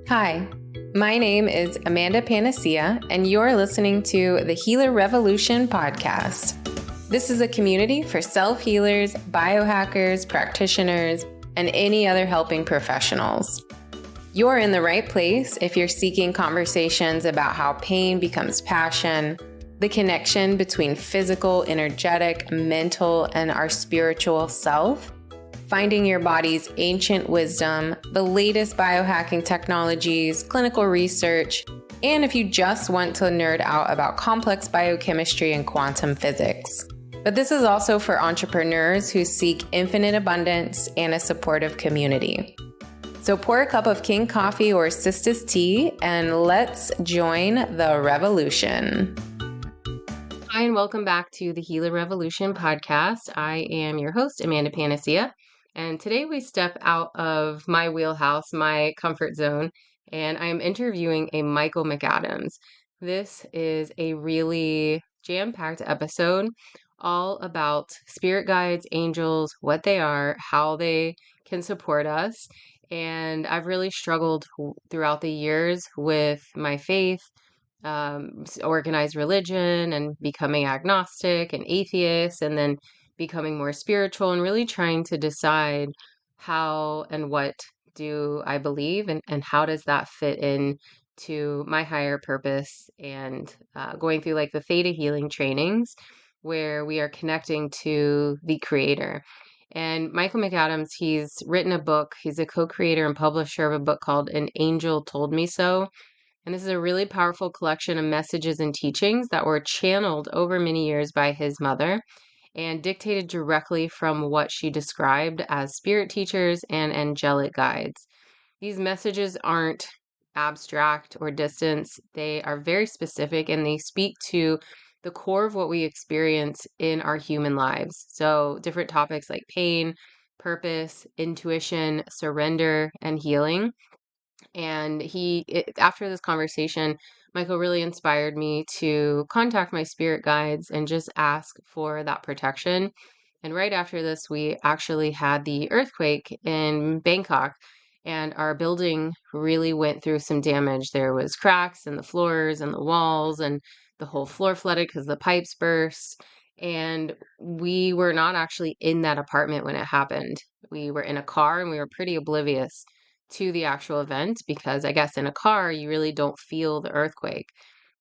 Hi, my name is Amanda Panacea, and you're listening to the Healer Revolution podcast. This is a community for self-healers, biohackers, practitioners, and any other helping professionals. You're in the right place if you're seeking conversations about how pain becomes passion, the connection between physical, energetic, mental, and our spiritual self, finding your body's ancient wisdom, the latest biohacking technologies, clinical research, and if you just want to nerd out about complex biochemistry and quantum physics. But this is also for entrepreneurs who seek infinite abundance and a supportive community. So pour a cup of King coffee or Sisters tea and let's join the revolution. Hi, and welcome back to the Healer Revolution podcast. I am your host, Amanda Panacea. And today we step out of my wheelhouse, my comfort zone, and I'm interviewing a Michael McAdams. This is a really jam-packed episode all about spirit guides, angels, what they are, how they can support us. And I've really struggled throughout the years with my faith, organized religion, and becoming agnostic and atheist, and then becoming more spiritual and really trying to decide how and what do I believe and how does that fit in to my higher purpose and going through like the theta healing trainings where we are connecting to the creator. And Michael McAdams, he's written a book. He's a co-creator and publisher of a book called An Angel Told Me So. And this is a really powerful collection of messages and teachings that were channeled over many years by his mother and dictated directly from what she described as spirit teachers and angelic guides. These messages aren't abstract or distant. They are very specific and they speak to the core of what we experience in our human lives. So different topics like pain, purpose, intuition, surrender, and healing. And after this conversation, Michael really inspired me to contact my spirit guides and just ask for that protection. And right after this, we actually had the earthquake in Bangkok, and our building really went through some damage. There was cracks in the floors and the walls, and the whole floor flooded because the pipes burst. And we were not actually in that apartment when it happened. We were in a car and we were pretty oblivious to the actual event because I guess in a car, you really don't feel the earthquake.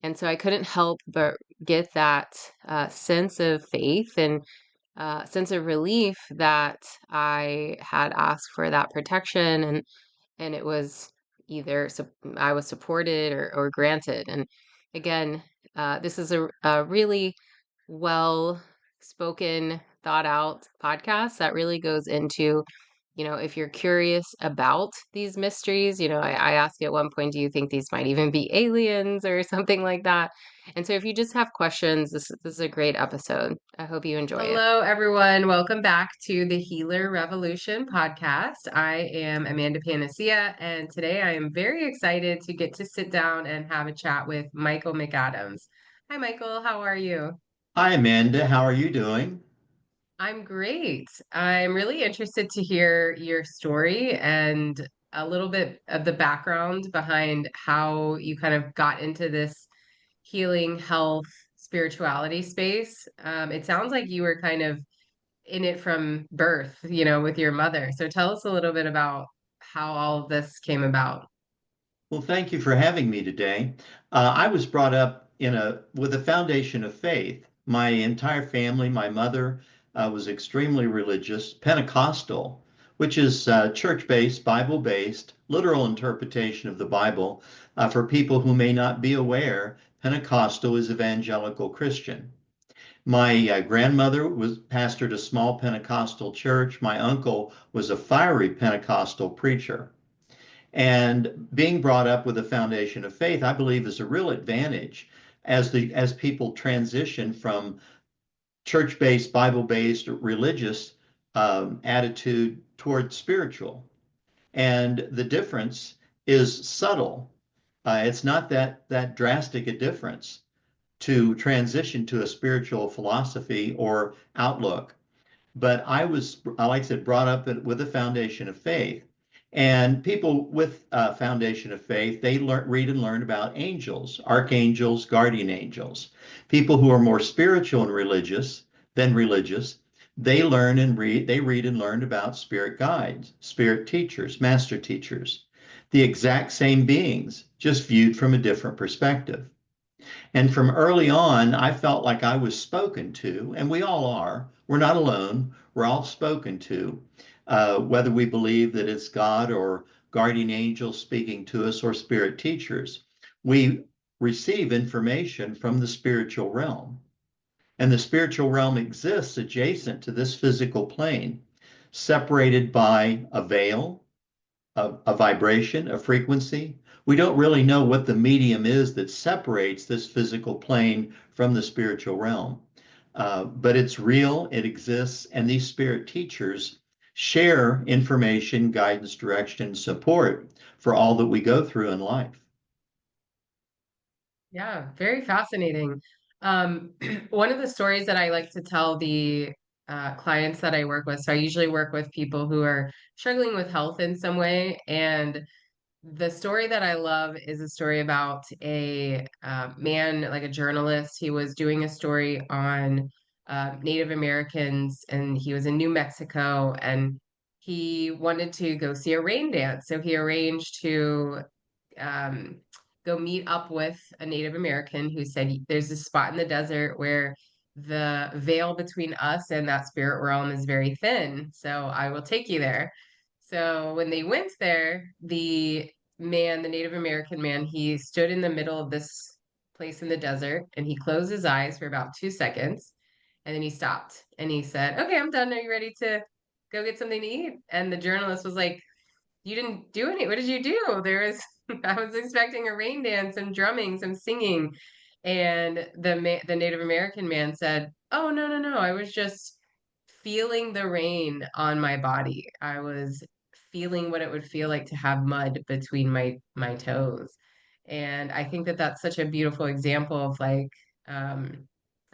And so I couldn't help but get that sense of faith and sense of relief that I had asked for that protection and it was either I was supported or granted. And again, this is a really well spoken, thought out podcast that really goes into if you're curious about these mysteries, I asked you at one point, do you think these might even be aliens or something like that? And so if you just have questions, this is a great episode. I hope you enjoy it. Hello, everyone. Welcome back to the Healer Revolution podcast. I am Amanda Panacea, and today I am very excited to get to sit down and have a chat with Michael McAdams. Hi, Michael. How are you? Hi, Amanda. How are you doing? I'm great. I'm really interested to hear your story and a little bit of the background behind how you kind of got into this healing, health, spirituality space. It sounds like you were kind of in it from birth, with your mother. So tell us a little bit about how all of this came about. Well, thank you for having me today. I was brought up with a foundation of faith. My entire family, my mother was extremely religious, Pentecostal, which is church-based, Bible-based, literal interpretation of the Bible. For people who may not be aware, Pentecostal is evangelical Christian. My grandmother was pastored a small Pentecostal church. My uncle was a fiery Pentecostal preacher. And being brought up with a foundation of faith, I believe, is a real advantage as people transition from church-based, Bible-based, religious attitude toward spiritual. And the difference is subtle. It's not that drastic a difference to transition to a spiritual philosophy or outlook. But I was, like I said, brought up with a foundation of faith. And people with a foundation of faith, they read and learn about angels, archangels, guardian angels. People who are more spiritual and religious than religious, they read and learn about spirit guides, spirit teachers, master teachers, the exact same beings, just viewed from a different perspective. And from early on, I felt like I was spoken to, and we all are. We're not alone. We're all spoken to, whether we believe that it's God or guardian angels speaking to us or spirit teachers. We receive information from the spiritual realm. And the spiritual realm exists adjacent to this physical plane, separated by a veil, a vibration, a frequency. We don't really know what the medium is that separates this physical plane from the spiritual realm. But it's real, it exists, and these spirit teachers share information, guidance, direction, support for all that we go through in life. Yeah, very fascinating. Um, one of the stories that I like to tell the clients that I work with, so I usually work with people who are struggling with health in some way, and the story that I love is a story about a man, like a journalist. He was doing a story on Native Americans, and he was in New Mexico, and he wanted to go see a rain dance. So he arranged to um, go meet up with a Native American who said, there's this spot in the desert where the veil between us and that spirit realm is very thin. So I will take you there. So when they went there, the Native American man, he stood in the middle of this place in the desert and he closed his eyes for about 2 seconds. And then he stopped and he said, "Okay, I'm done. Are you ready to go get something to eat?" And the journalist was like, "You didn't do any. What did you do?" There was, I was expecting a rain dance, some drumming, some singing. And the Native American man said, "Oh, no, no, no. I was just feeling the rain on my body. I was feeling what it would feel like to have mud between my toes." And I think that that's such a beautiful example of like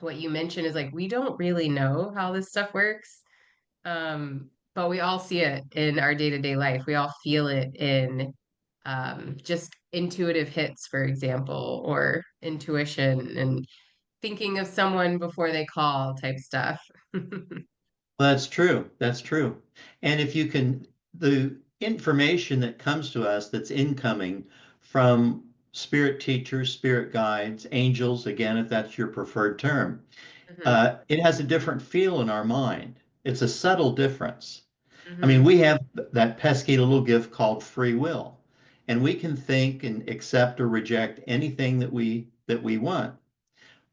what you mentioned is like we don't really know how this stuff works. But we all see it in our day-to-day life. We all feel it in just intuitive hits, for example, or intuition and thinking of someone before they call type stuff. Well, that's true. That's true. And if you can, the information that comes to us that's incoming from spirit teachers, spirit guides, angels, again, if that's your preferred term, Hmm. it has a different feel in our mind. It's a subtle difference. I mean, Hmm. we have that pesky little gift called free will, and we can think and accept or reject anything that we want. Hmm.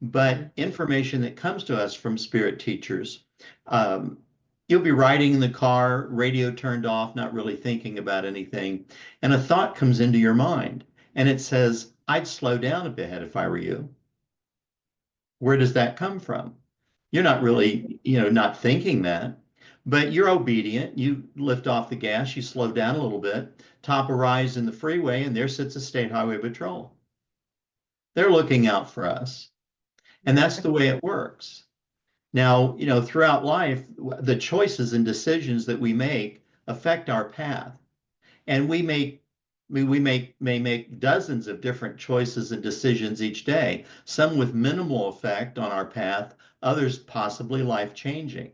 But information that comes to us from spirit teachers, um, you'll be riding in the car, radio turned off, not really thinking about anything, and a thought comes into your mind, and it says, "I'd slow down a bit if I were you." Where does that come from? You're not really, not thinking that, but you're obedient. You lift off the gas, you slow down a little bit, top a rise in the freeway, and there sits a state highway patrol. They're looking out for us. And Yeah. that's the way it works. Now, throughout life, the choices and decisions that we make affect our path. And we may make dozens of different choices and decisions each day, some with minimal effect on our path, others possibly life-changing.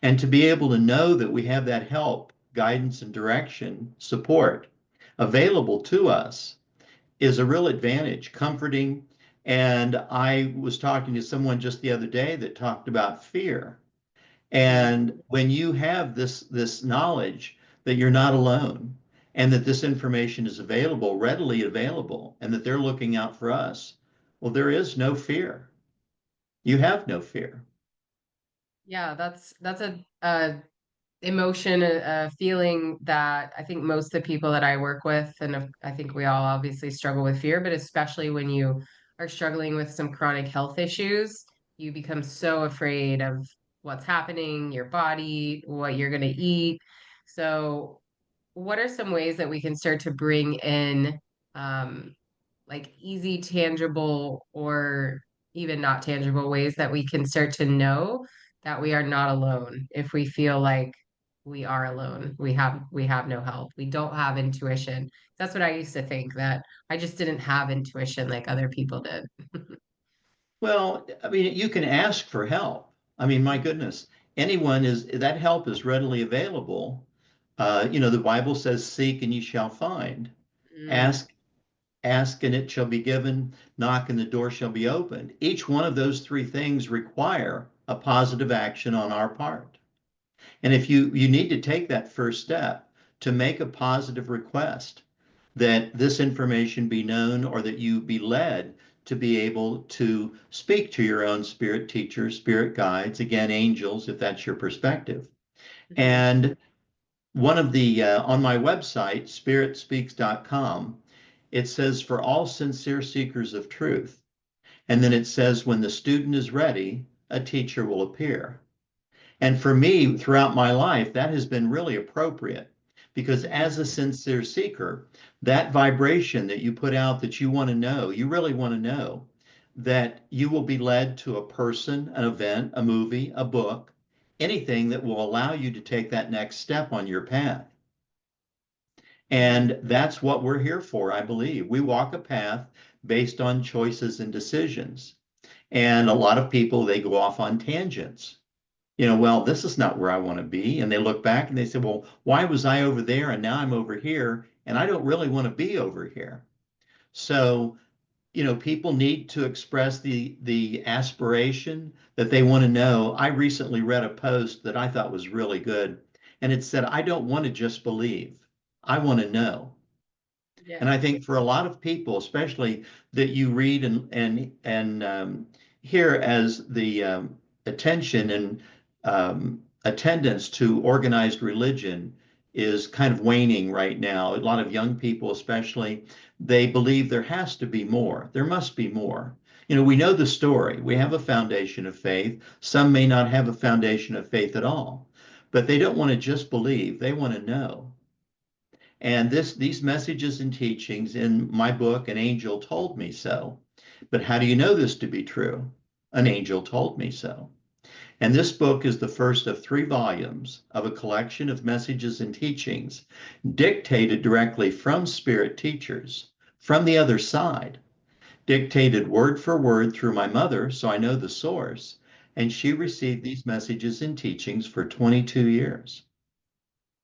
And to be able to know that we have that help, guidance, and direction, support available to us is a real advantage, comforting. And I was talking to someone just the other day that talked about fear. Hmm. And when you have this knowledge that you're not alone and that this information is available, readily available, and that they're looking out for us, well, there is no fear. You have no fear. Yeah, that's a emotion, a feeling that I think most of the people that I work with, and I think we all obviously struggle with fear, but especially when you are struggling with some chronic health issues, you become so afraid of what's happening, your body, what you're going to eat. So, what are some ways that we can start to bring in um, like easy, tangible, or even not tangible ways that we can start to know that we are not alone if we feel like we are alone. We have no help. We don't have intuition. That's what I used to think, that I just didn't have intuition like other people did. Well, I mean, you can ask for help. I mean, my goodness, anyone is that help is readily available. The Bible says, "Seek and ye shall find; Mm, ask, ask and it shall be given; knock and the door shall be opened." Each one of those three things require a positive action on our part. And if you need to take that first step to make a positive request that this information be known or that you be led to be able to speak to your own spirit teachers, spirit guides, again, angels, if that's your perspective. mhm. And one of the, on my website, spiritspeaks.com, it says, "For all sincere seekers of truth." And then it says, "When the student is ready, a teacher will appear." And for me, throughout my life, that has been really appropriate because as a sincere seeker, that vibration that you put out that you want to know, you really want to know, that you will be led to a person, an event, a movie, a book, anything that will allow you to take that next step on your path. Mhm. And that's what we're here for, I believe. We walk a path based on choices and decisions. And a lot of people, they go off on tangents. Well, this is not where I want to be. And they look back and they say, well, why was I over there and now I'm over here and I don't really want to be over here. So, people need to express the aspiration that they want to know. I recently read a post that I thought was really good, and it said, "I don't want to just believe. I want to know." And Yeah. I think for a lot of people, especially that you read and hear as the attention and attendance to organized religion is kind of waning right now. A lot of young people, especially, they believe there has to be more. There must be more. We know the story. We have a foundation of faith. Some may not have a foundation of faith at all, but they don't want to just believe. They want to know. And these messages and teachings in my book, An Angel Told Me So. But how do you know this to be true? An angel told me so. And this book is the first of 3 volumes of a collection of messages and teachings dictated directly from spirit teachers, from the other side, dictated word for word through my mother, so I know the source. And she received these messages and teachings for 22 years.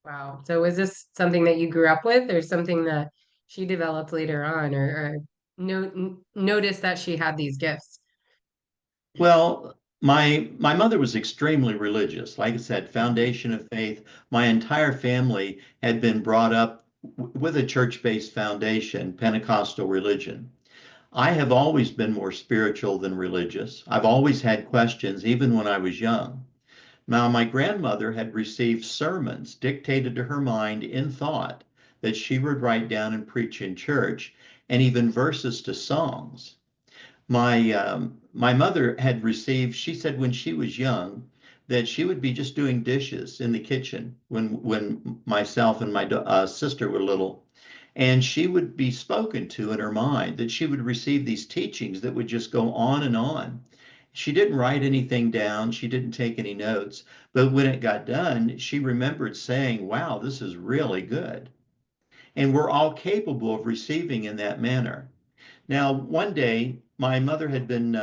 Wow. So was this something that you grew up with, or something that she developed later on, or noticed that she had these gifts? Well, my mother was extremely religious. Like I said, Mhm. foundation of faith. My entire family had been brought up with a church-based foundation, Pentecostal religion. I have always been more spiritual than religious. I've always had questions, even when I was young. Now, my grandmother had received sermons dictated to her mind in thought that she would write down and preach in church, and even verses to songs. My mother had received, she said when she was young that she would be just doing dishes in the kitchen when myself and my sister were little, and she would be spoken to in her mind, that she would receive these teachings that would just go on and on. She didn't write anything down, she didn't take any notes, but when it got done, she remembered saying, "Wow, this is really good." And we're all capable of receiving in that manner. Now, one day, my mother had been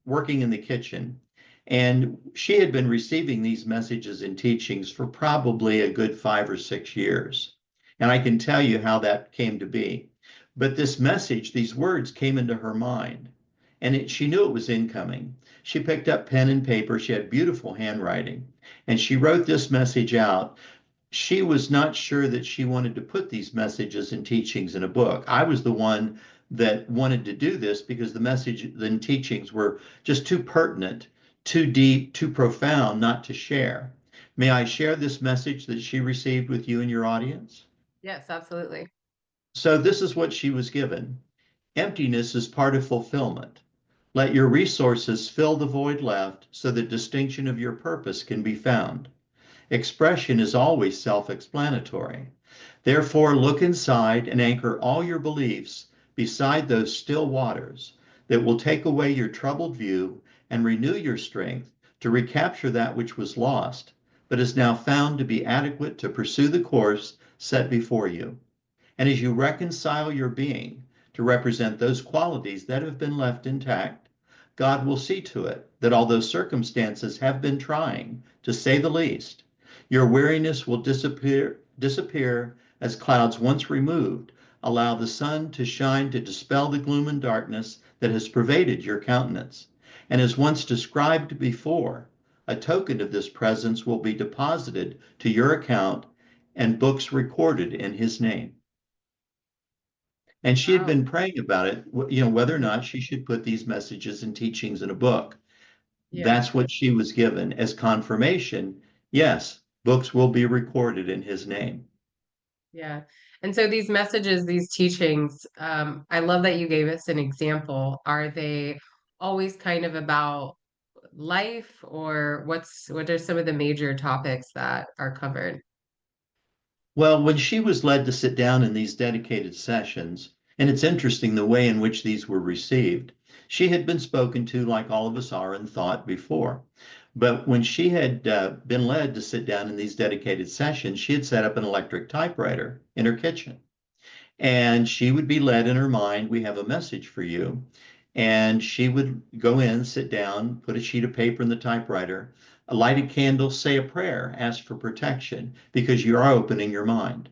working in the kitchen, and she had been receiving these messages and teachings for probably a good 5 or 6 years. And I can tell you how that came to be. But this message, these words came into her mind, and she knew it was incoming. She picked up pen and paper. She had beautiful handwriting, and she wrote this message out. She was not sure that she wanted to put these messages and teachings in a book. I was the one that wanted to do this because the message and teachings were just too pertinent, too deep, too profound not to share. May I share this message that she received with you and your audience? Yes, absolutely. So, this is what she was given. Emptiness is part of fulfillment. Let your resources fill the void left so that distinction of your purpose can be found. Expression is always self-explanatory. Therefore, look inside and anchor all your beliefs beside those still waters that will take away your troubled view and renew your strength to recapture that which was lost but is now found to be adequate to pursue the course set before you. And as you reconcile your being to represent those qualities that have been left intact, God will see to it that although circumstances have been trying, to say the least, your weariness will disappear as clouds once removed allow the sun to shine to dispel the gloom and darkness that has pervaded your countenance. And as once described before, a token of this presence will be deposited to your account and books recorded in his name. And she had Wow. been praying about it, whether or Mhm. not she should put these messages and teachings in a book. Yeah. That's what she was given as confirmation. Yes, books will be recorded in his name. Yeah. And so these messages, these teachings, I love that you gave us an example. Are they always kind of about life, or what are some of the major topics that are covered? Well, when she was led to sit down in these dedicated sessions, and it's interesting the way in which these were received, she had been spoken to like all of us are in thought before. But when she had been led to sit down in these dedicated sessions, she had set up an electric typewriter in her kitchen. And she would be led in her mind, we have a message for you. And she would go in, sit down, put a sheet of paper in the typewriter, light a candle, say a prayer, ask for protection, because you are opening your mind.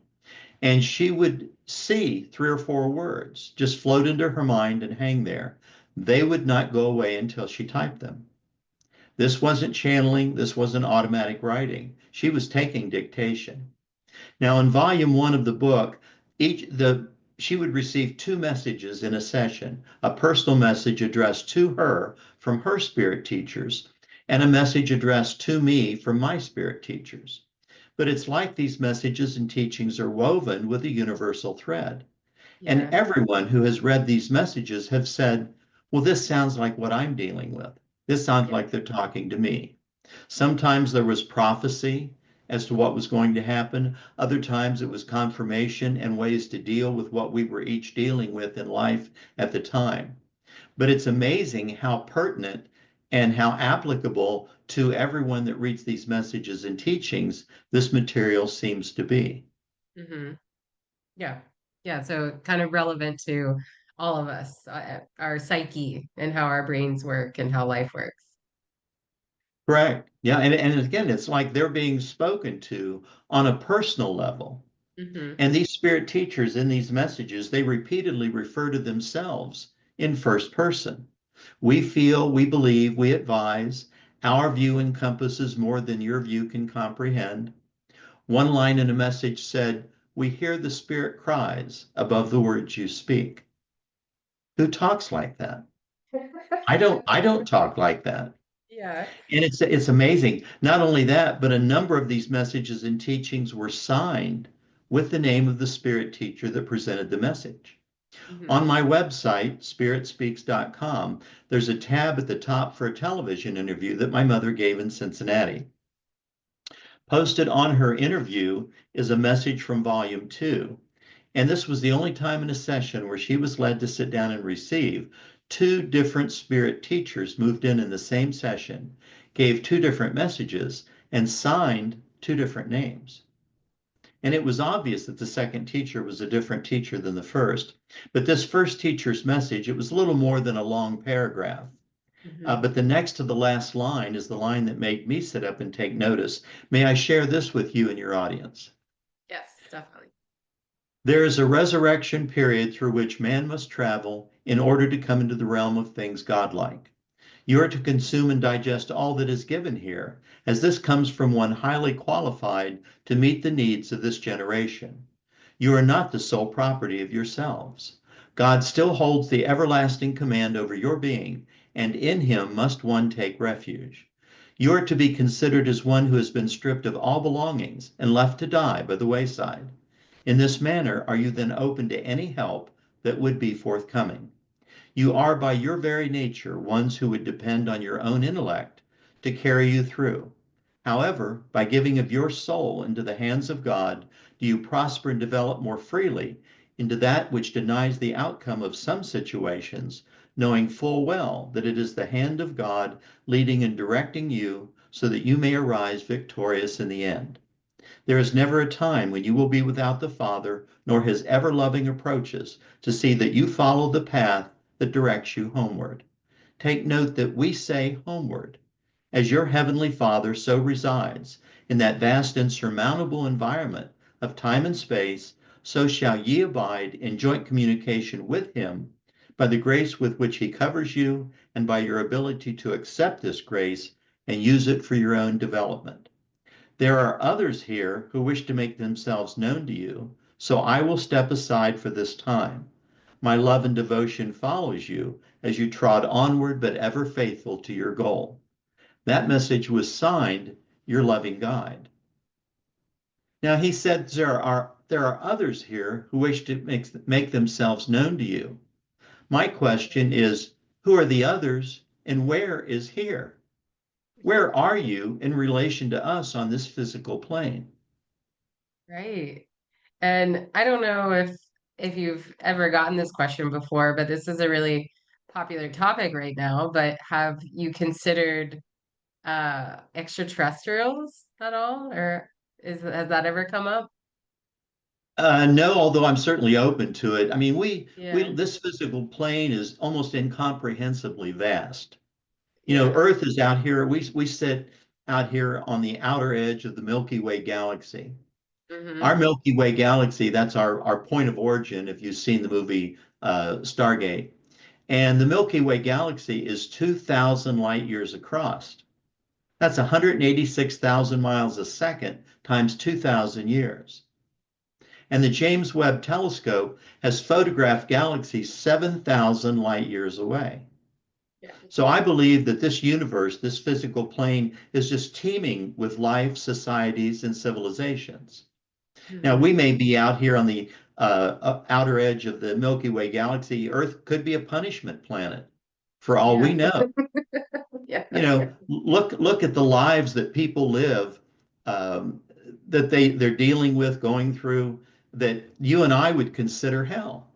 And she would see 3 or 4 words just float into her mind and hang there. They would not go away until she typed them. This wasn't channeling, this wasn't automatic writing. She was taking dictation. Now, in volume one of the book, she would receive 2 messages in a session, a personal message addressed to her from her spirit teachers, and a message addressed to me from my spirit teachers. But it's like these messages and teachings are woven with a universal thread. And Yeah. everyone who has read these messages have said, well, this sounds like what I'm dealing with. This sounds Yeah. like they're talking to me. Sometimes there was prophecy as to what was going to happen. Other times it was confirmation and ways to deal with what we were each dealing with in life at the time. But it's amazing how pertinent and how applicable to everyone that reads these messages and teachings this material seems to be. Hmm. Yeah. Yeah. So kind of relevant to all of us, our psyche and how our brains work and how life works. Correct. Yeah. And again, it's like they're being spoken to on a personal level. Hmm. And these spirit teachers in these messages, they repeatedly refer to themselves in first person. We feel, we believe, we advise. Our view encompasses more than your view can comprehend. One line in a message said, we hear the spirit cries above the words you speak. Who talks like that? I don't talk like that. Yeah. And it's amazing. Not only that, but a number of these messages and teachings were signed with the name of the spirit teacher that presented the message. Hmm. On my website, spiritspeaks.com, there's a tab at the top for a television interview that my mother gave in Cincinnati. Posted on her interview is a message from volume 2. And this was the only time in a session where she was led to sit down and receive. 2 different spirit teachers moved in the same session, gave 2 different messages, and signed 2 different names. And it was obvious that the second teacher was a different teacher than the first. But this first teacher's message, it was a little more than a long paragraph. Hmm. But the next to the last line is the line that made me sit up and take notice. May I share this with you and your audience? Yes, definitely. There is a resurrection period through which man must travel in order to come into the realm of things godlike. You are to consume and digest all that is given here, as this comes from one highly qualified to meet the needs of this generation. You are not the sole property of yourselves. God still holds the everlasting command over your being, and in him must one take refuge. You are to be considered as one who has been stripped of all belongings and left to die by the wayside. In this manner, are you then open to any help that would be forthcoming? You are by your very nature ones who would depend on your own intellect to carry you through. However, by giving of your soul into the hands of God, do you prosper and develop more freely into that which denies the outcome of some situations, knowing full well that it is the hand of God leading and directing you so that you may arise victorious in the end. There is never a time when you will be without the Father, nor his ever-loving approaches to see that you follow the path that directs you homeward. Take note that we say homeward. As your heavenly Father so resides in that vast insurmountable environment of time and space, so shall ye abide in joint communication with him by the grace with which he covers you and by your ability to accept this grace and use it for your own development. There are others here who wish to make themselves known to you, so I will step aside for this time. My love and devotion follows you as you trod onward but ever faithful to your goal. That message was signed, your loving guide. Now he said there are others here who wish to make themselves known to you. My question is, who are the others and where is here? Where are you in relation to us on this physical plane? Right. And I don't know if you've ever gotten this question before, but this is a really popular topic right now. But have you considered extraterrestrials at all, or has that ever come up? No, although I'm certainly open to it. I mean, we Yeah. this physical plane is almost incomprehensibly vast. You know, Yeah. Earth is out here. We sit out here on the outer edge of the Milky Way galaxy. Our Hmm. Milky Way galaxy, that's our point of origin, if you've seen the movie Stargate. And the Milky Way galaxy is 2,000 light years across. That's 186,000 miles a second times 2,000 years. And the James Webb Telescope has photographed galaxies 7,000 light years away. Yeah. So I believe that this universe, this physical plane, is just teeming with life, societies, and civilizations. Now, Hmm. we may be out here on the outer edge of the Milky Way galaxy. Earth could be a punishment planet for all we Yeah. know. Yeah. You know, look at the lives that people live, um, that they're dealing with, going through, that you and I would consider hell.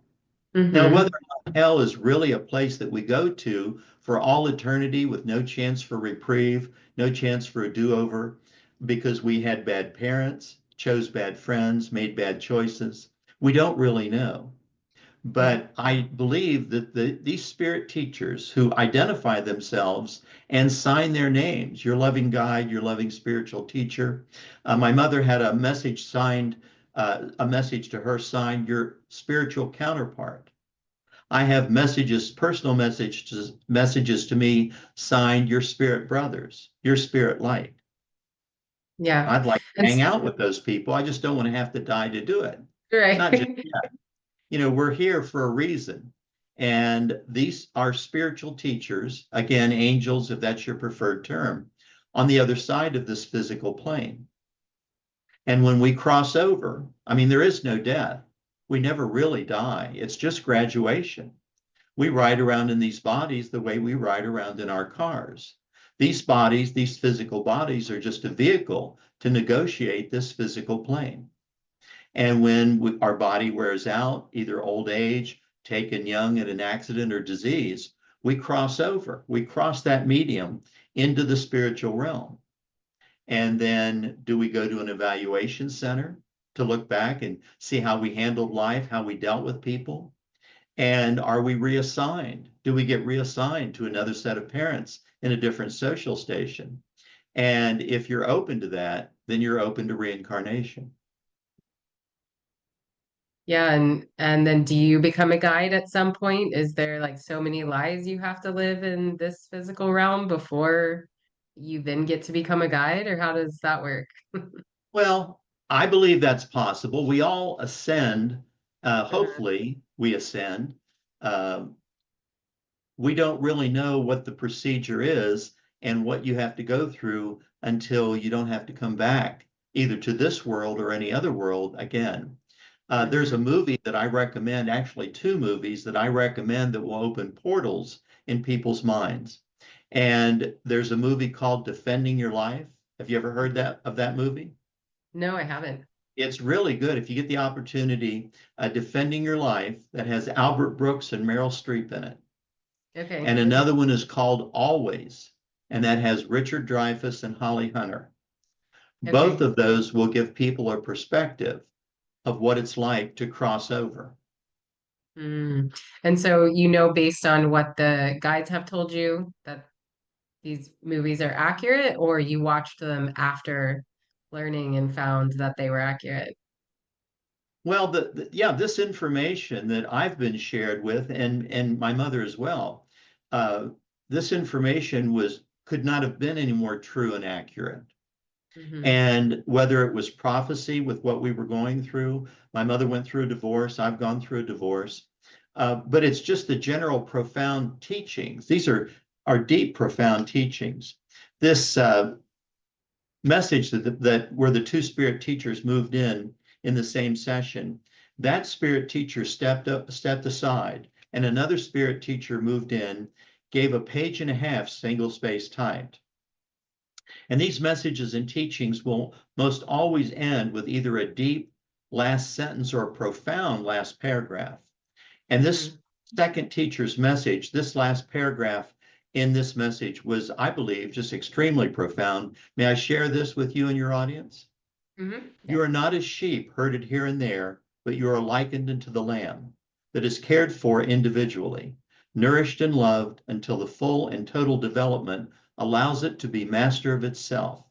Now, whether Hmm. or not hell is really a place that we go to for all eternity with no chance for reprieve, no chance for a do-over, because we had bad parents, chose bad friends, made bad choices, we don't really know. Yeah. But I believe that these spirit teachers who identify themselves and sign their names, your loving guide, your loving spiritual teacher. My mother had a message signed, a message to her signed, your spiritual counterpart. I have messages, personal messages to me signed, your spirit brothers, your spirit light. Yeah. I'd like to And hang out with those people. I just don't want to have to die to do it. Not just right. yet. You know, we're here for a reason. And these are spiritual teachers, again, angels, if that's your preferred term, on the other side of this physical plane. And when we cross over, I mean, there is no death. We never really die. It's just graduation. We ride around in these bodies the way we ride around in our cars. These bodies, these physical bodies, are just a vehicle to negotiate this physical plane. And when our body wears out, either old age, taken young in an accident or disease, we cross over. We cross that medium into the spiritual realm. And then do we go to an evaluation center to look back and see how we handled life, how we dealt with people? And are we reassigned? Do we get reassigned to another set of parents in a different social station? And if you're open to that, then you're open to reincarnation. Yeah, and then do you become a guide at some point? Is there like so many lives you have to live in this physical realm before you then get to become a guide, or how does that work? Well, I believe that's possible. We all ascend. Uh-huh. Hopefully, we ascend. Um, we don't really know what the procedure is and what you have to go through until you don't have to come back either to this world or any other world again. There's a Hmm. movie that I recommend, actually two movies that I recommend that will open portals in people's minds. And there's a movie called Defending Your Life. Have you ever heard Hmm. that of that movie? No, I haven't. It's really good if you get the opportunity. Defending Your Life, that has Albert Brooks and Meryl Streep in it. Okay. And another one is called Always. and that has Richard Dreyfuss and Holly Hunter. Both Okay. of those will give people a perspective of what it's like to cross over. Mm. And so, based on what the guides have told you, that these movies are accurate, or you watched them after learning and found that they were accurate? Well, yeah, this information that I've been shared with, and my mother as well, uh, this information could not have been any more true and accurate. Hmm. And whether it was prophecy with what we were going through, my mother went through a divorce, I've gone through a divorce, but it's just the general profound teachings. These are deep, profound teachings. This message that where the two spirit teachers moved in the same session, that spirit teacher stepped aside, and another spirit teacher moved in, gave a page and a half single space typed. And these messages and teachings will most always end with either a deep last sentence or a profound last paragraph. And this Hmm. second teacher's message, this last paragraph in this message was, I believe, just extremely profound. May I share this with you and your audience? Hmm. You Yeah. are not as sheep herded here and there, but you are likened unto the lamb that is cared for individually, nourished and loved until the full and total development allows it to be master of itself.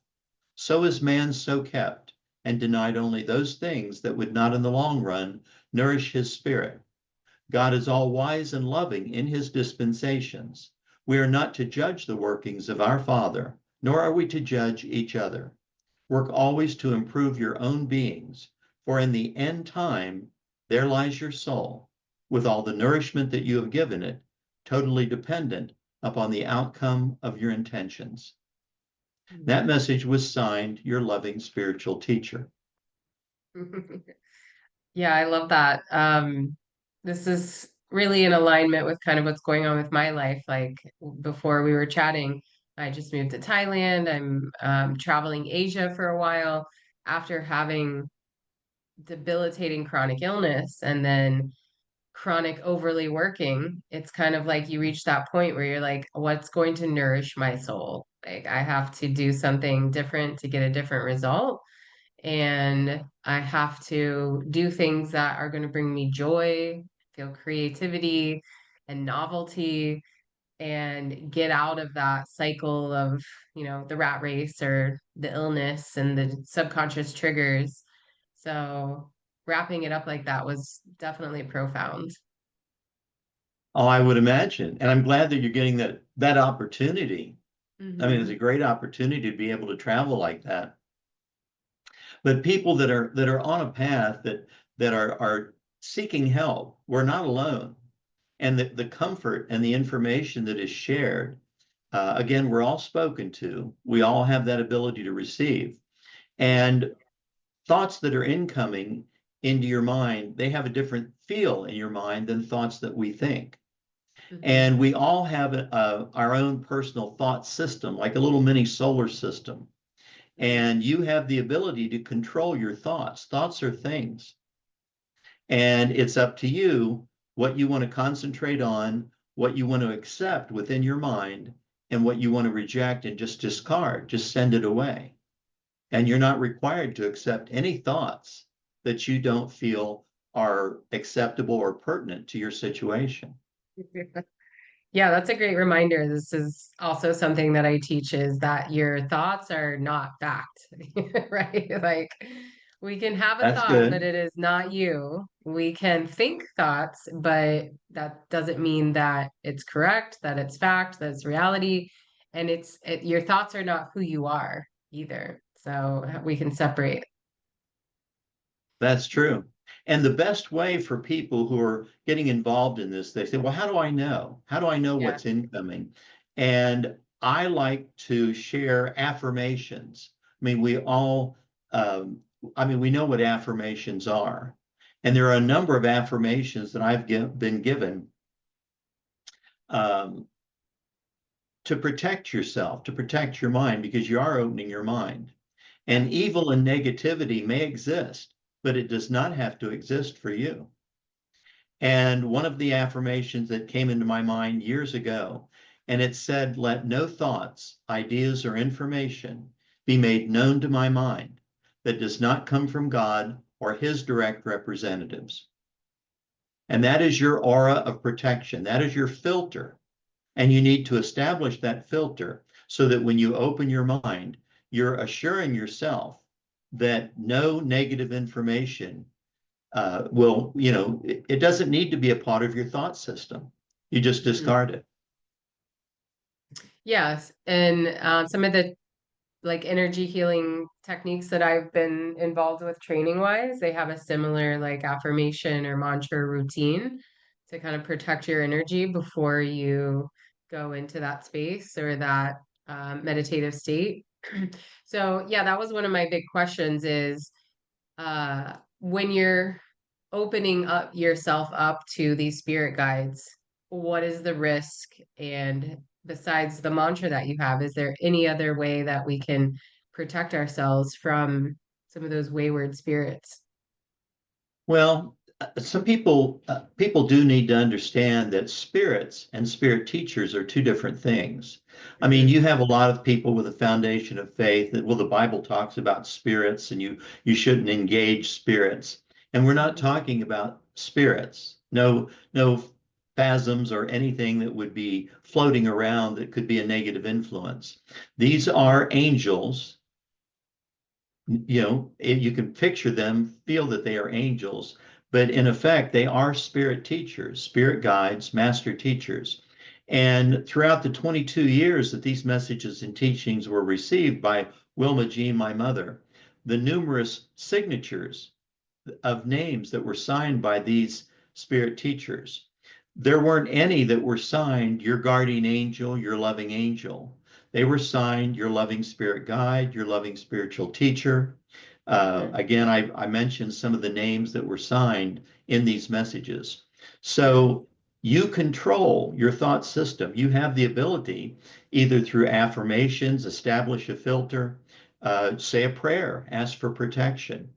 So is man so kept and denied only those things that would not in the long run nourish his spirit. God is all wise and loving in his dispensations. We are not to judge the workings of our Father, nor are we to judge each other. Work always to improve your own beings, for in the end time there lies your soul, with all the nourishment that you have given it, totally dependent upon the outcome of your intentions. That message was signed, your loving spiritual teacher. Yeah, I love that. This is really in alignment with kind of what's going on with my life. Like before we were chatting, I just moved to Thailand. I'm traveling Asia for a while after having debilitating chronic illness and then chronic overly working. It's kind of like you reach that point where you're like, what's going to nourish my soul? Like I have to do something different to get a different result. And I have to do things that are going to bring me joy, feel creativity and novelty, and get out of that cycle of, the rat race or the illness and the subconscious triggers. So wrapping it up like that was definitely profound. Oh, I would imagine. And I'm glad that you're getting that opportunity. I mean, it's a Hmm. great opportunity to be able to travel like that. But people that are on a path that are seeking help, we're not alone. And the comfort and the information that is shared, again, we're all spoken to. We all have that ability to receive. And thoughts that are incoming into your mind, they have a different feel in your mind than thoughts that we think. Hmm. And we all have our own personal thought system, like a little mini solar system. Hmm. And you have the ability to control your thoughts. Thoughts are things. And it's up to you what you want to concentrate on, what you want to accept within your mind, and what you want to reject and just discard, just send it away. And you're not required to accept any thoughts that you don't feel are acceptable or pertinent to your situation. Yeah, that's a great reminder. This is also something that I teach is that your thoughts are not fact, right? Like we can have a That's thought, but good. it is not you. We can think thoughts, but that doesn't mean that it's correct, that it's fact, that it's reality. And your thoughts are not who you are either. So we can separate. That's true. And the best way for people who are getting involved in this, they say, well, how do I know? How do I know Yeah. what's incoming? And I like to share affirmations. I mean, we know what affirmations are. And there are a number of affirmations that been given um, to protect yourself, to protect your mind, because you are opening your mind. Yeah. And evil and negativity may exist, but it does not have to exist for you. And one of the affirmations that came into my mind years ago And it said, let no thoughts, ideas, or information be made known to my mind that does not come from God or his direct representatives. And that is your aura of protection. That is your filter. And you need to establish that filter so that when you open your mind, you're assuring yourself that no negative information will, it doesn't need to be a part of your thought system. You just discard it. Yes. And some of the like energy healing techniques that I've been involved with training wise, they have a similar like affirmation or mantra routine to kind of protect your energy before you go into that space or that meditative state. So yeah, that was one of my big questions is when you're opening up yourself up to these spirit guides, what is the risk? And besides the mantra that you have, is there any other way that we can protect ourselves from some of those wayward spirits? Well, some people do need to understand that spirits and spirit teachers are two different things. I mean, Mm-hmm. you have a lot of people with a foundation of faith that, well, the Bible talks about spirits and you shouldn't engage spirits. And we're not Mm-hmm. talking about spirits. No phantasms or anything that would be floating around that could be a negative influence. These are angels. If you can picture them, feel that they are angels, but in effect, they are spirit teachers, spirit guides, master teachers. And throughout the 22 years that these messages and teachings were received by Wilma Jean, my mother, the numerous signatures of names that were signed by these spirit teachers, there weren't any that were signed your guardian angel, your loving angel. They were signed your loving spirit guide, your loving spiritual teacher. Mm-hmm. Again, I mentioned some of the names that were signed in these messages. Mm-hmm. So you control your thought system. You have the ability, either through affirmations, establish a filter, say a prayer, ask for protection.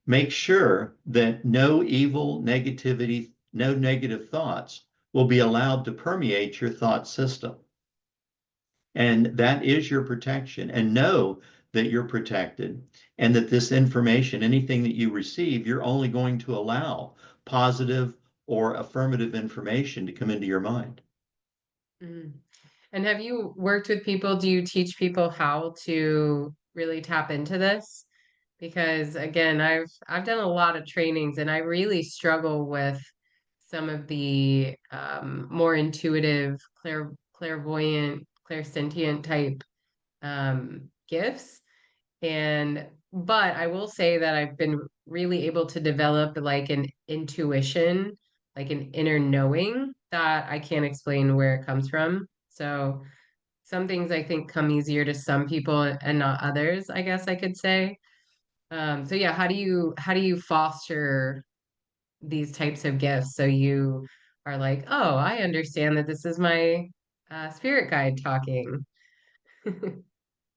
Make sure that no evil, negativity, no negative thoughts will be allowed to permeate your thought system. And that is your protection. And know that you're protected and that this information, anything that you receive, you're only going to allow positive or affirmative information to come into your mind. Mm-hmm. And have you worked with people? Do you teach people how to really tap into this? Because again, I've done a lot of trainings and I really struggle with some of the more intuitive, clairvoyant, clairsentient type gifts. And but I will say that I've been really able to develop like an intuition, like an inner knowing that I can't explain where it comes from. So some things I think come easier to some people and not others, I guess I could say. So yeah, how do you foster these types of gifts so you are like, oh, I understand that this is my spirit guide talking.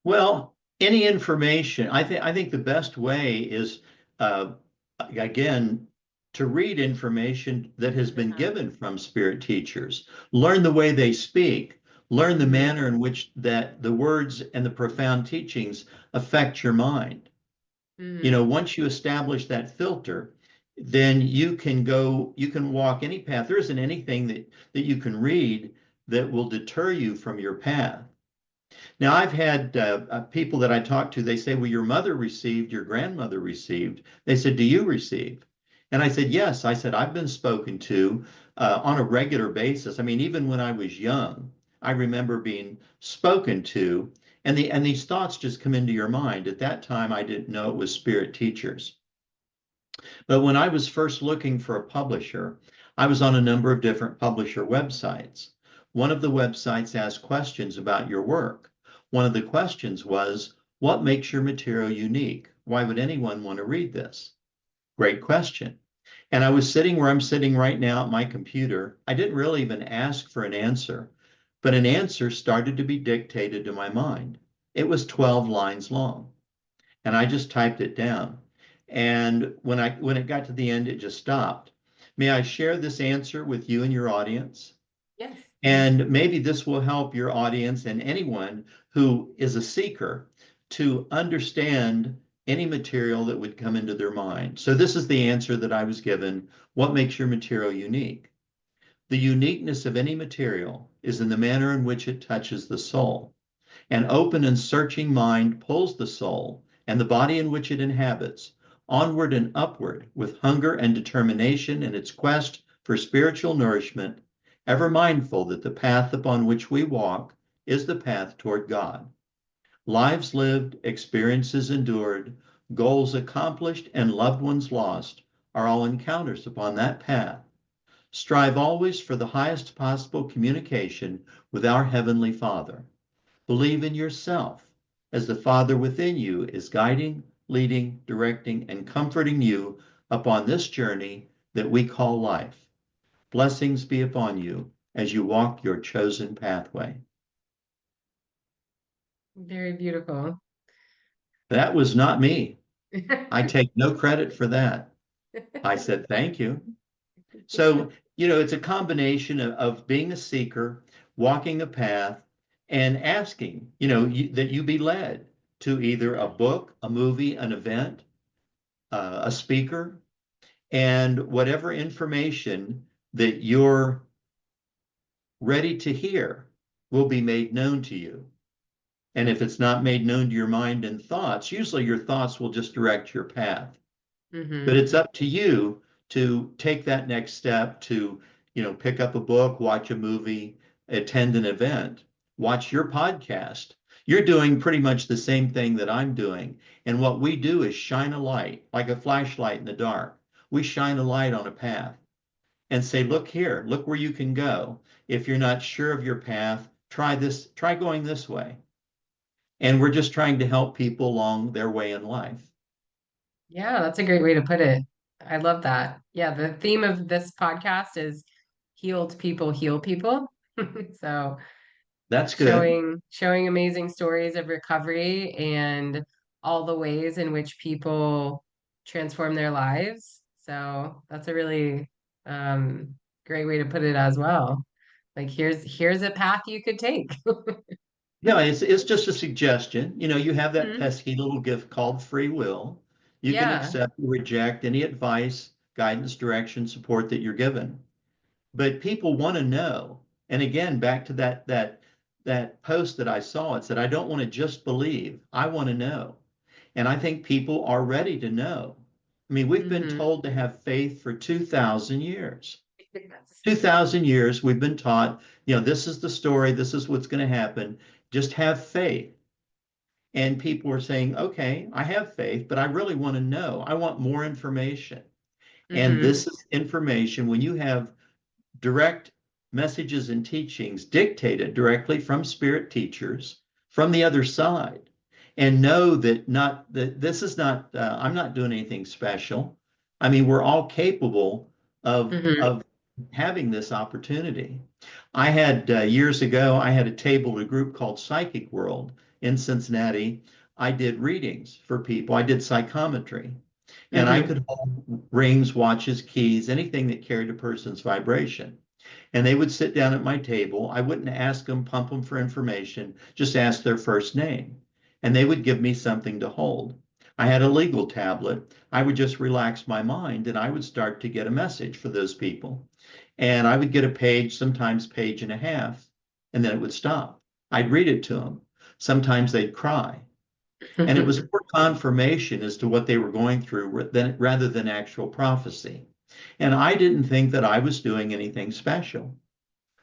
Well, any information, I think the best way is uh, again to read information that has been Uh-huh. given from spirit teachers. Learn the way they speak. Learn the Hmm. manner in which that the words and the profound teachings affect your mind. Hmm. Once you establish that filter, then you can walk any path. There isn't anything that you can read that will deter you from your path. Now, I've had people that I talk to, they say, well, your mother received, your grandmother received. They said, do you receive? And I said, yes. I said, I've been spoken to on a regular basis. I mean, even when I was young, I remember being spoken to, and these thoughts just come into your mind. At that time, I didn't know it was spirit teachers. But when I was first looking for a publisher, I was on a number of different publisher websites. One of the websites asked questions about your work. One of the questions was, what makes your material unique? Why would anyone want to read this? Great question. And I was sitting where I'm sitting right now at my computer. I didn't really even ask for an answer, but an answer started to be dictated to my mind. It was 12 lines long, and I just typed it down. And when it got to the end, it just stopped. May I share this answer with you and your audience? Yes. And maybe this will help your audience and anyone who is a seeker to understand any material that would come into their mind. So this is the answer that I was given. What makes your material unique? The uniqueness of any material is in the manner in which it touches the soul. An open and searching mind pulls the soul and the body in which it inhabits onward and upward with hunger and determination in its quest for spiritual nourishment, ever mindful that the path upon which we walk is the path toward God. Lives lived, experiences endured, goals accomplished, and loved ones lost are all encounters upon that path. Strive always for the highest possible communication with our Heavenly Father. Believe in yourself as the Father within you is guiding, leading, directing, and comforting you upon this journey that we call life. Blessings be upon you as you walk your chosen pathway. Very beautiful. That was not me. I take no credit for that. I said thank you. So, it's a combination of being a seeker, walking a path, and asking, that you be led to either a book, a movie, an event, a speaker, and whatever information that you're ready to hear will be made known to you. And if it's not made known to your mind and thoughts, usually your thoughts will just direct your path. But Mm-hmm. it's up to you to take that next step to, pick up a book, watch a movie, attend an event, watch your podcast. You're doing pretty much the same thing that I'm doing. And what we do is shine a light, like a flashlight in the dark. We shine a light on a path and say, look here, look where you can go. If you're not sure of your path, try this, try going this way. And we're just trying to help people along their way in life. Yeah, that's a great way to put it. I love that. Yeah, the theme of this podcast is healed people heal people. So That's good. showing amazing stories of recovery and all the ways in which people transform their lives. So that's a really um, great way to put it as well. Like here's a path you could take. No, it's just a suggestion. You have that Mhm. pesky little gift called free will. You can Yeah. accept or reject any advice, guidance, direction, support that you're given. But people want to know. And again, back to that post that I saw, it said, I don't want to just believe. I want to know. And I think people are ready to know. I mean, we've been Hmm. told to have faith for 2,000 years. 2,000 years we've been taught, this is the story, this is what's going to happen. Just have faith. And people are saying, okay, I have faith, but I really want to know. I want more information. And Hmm. this is information when you have direct messages and teachings dictated directly from spirit teachers from the other side. And know that this is not, I'm not doing anything special. I mean, we're all capable Hmm. of having this opportunity. I had years ago, I had a table at a group called Psychic World in Cincinnati. I did readings for people. I did psychometry, and I Hmm. could hold rings, watches, keys, anything that carried a person's vibration. And they would sit down at my table. I wouldn't ask them, pump them for information, just ask their first name. And they would give me something to hold. I had a legal tablet. I would just relax my mind and I would start to get a message for those people. And I would get a page, sometimes page and a half, and then it would stop. I'd read it to them. Sometimes they'd cry. And it was more confirmation as to what they were going through rather than actual prophecy. And I didn't think that I was doing anything special.